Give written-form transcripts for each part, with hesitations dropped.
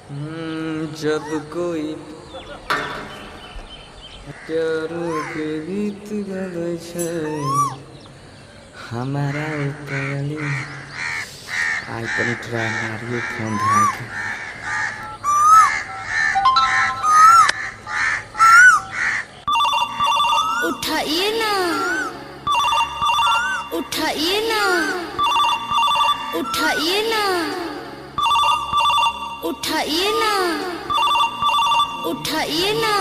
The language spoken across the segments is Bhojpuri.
जब कोई प्यारो के गीत गावे छे हमारा उतरली आई तनी ट्राई मारियो फोन धार के। उठाइए ना, उठाइए ना, उठाइए ना, उठाइए ना, उठाइए ना।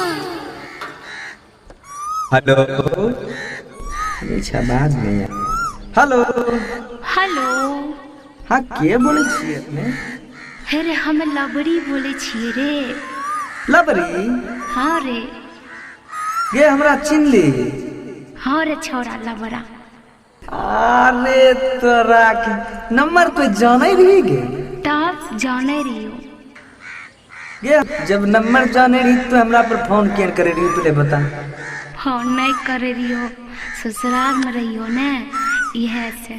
हेलो बाद में हेलो हेलो। हाँ के बोले छिए अपने? हे रे हम लबड़ी बोले छिए रे। लबड़ी? हाँ रे। ये हमरा चिन्हली? हाँ रे छोरा लबड़ा। अरे तोरा के नंबर तो जाने रही गे? तब जाने रहियो। ये जब नंबर जाने रही तो हमरा पर फोन क्यों करे रही पहले बता। हाँ नहीं करे रहियो, ससुराल में रहियो ने यह से।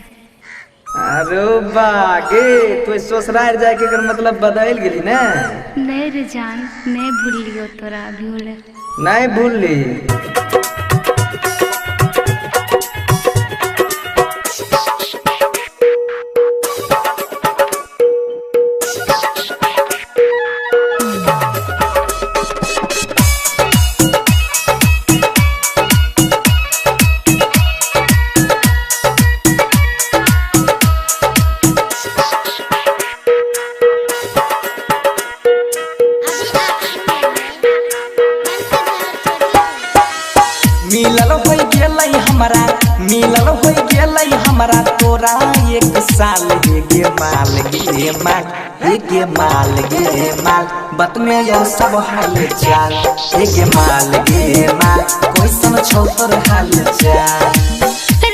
अरे बागे तो ससुराल जाए के मतलब बदल गेली ना? नहीं रे जान, नहीं भूल लियो तोरा भूल। नहीं भूल ली। मिलल हो गेलै हमरा तोरा एक साल गे माल गे माल गे माल गे माल बत में यो सब हाल चाल गे माल गे माल कैसन छौ तोर हाल चाल।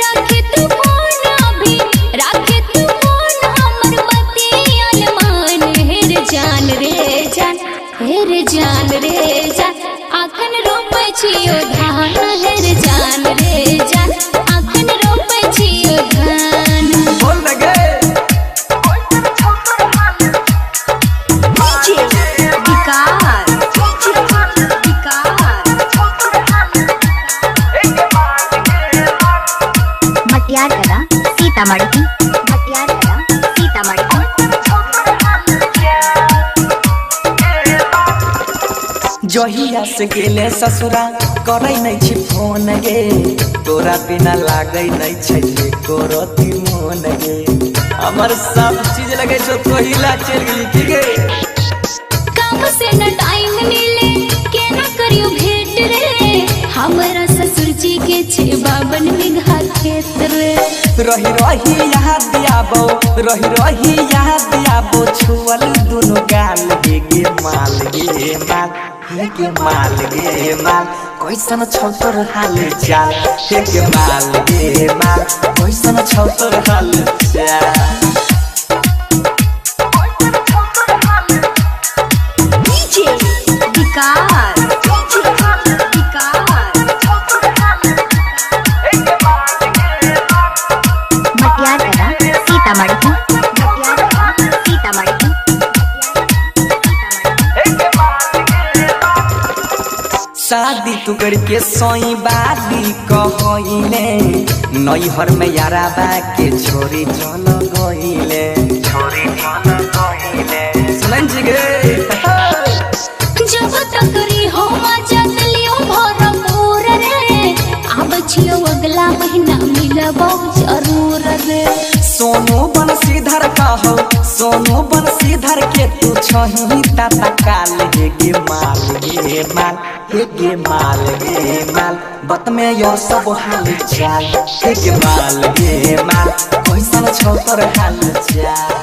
राखे तू फोन अभी, राखे तू फोन हमर बतियाल मान। हेर जान रे जान, हेर जान रे जान, आखन रोपै छियो धान। हेर जान रे जान, आखन रोपै छियो धान। बोल लगे विकास मटियार कला सीतामढ़ी, मटियार कला सीतामढ़ी। जहिया से गेले ससुरा करे नहीं छी फोन गे तोरा बिना लागे नहीं छै कोरती मोन गे हमर सब चीज लगे छो तोहिला चल गेली की गे। काम से न टाइम मिले केना करियो भेंट रे, हमरा ससुर जी के छे 52 बीघा खेत रे। रही रही याद आबो, रही रही याद आबो छुअल दुनु गाल गे माल गे माल गे माल गे माल कैसन छौ तोर हाल चाल गे माल गे माल कैसन छौ तोर हाल चाल। विकास मटियार कला सीतामढ़ी, मटियार कला सीतामढ़ी। शादी तू करके सोई बादी कहइले नैहर में यारा बा के छोरी चल गइले छोरी चल गइले सुनन जी गे। जब तक री हो मचत लियो भरपूर रे, आब छियो अगला महीना मिलबो जरूर रे। सोनू बंशीधर कहो, सोनू बंशीधर के तू छही ताता काल गे माल गे माल गे माल गे माल बत में यो सब हाल चाल गे माल गे माल कैसन छौ तोर हाल चाल।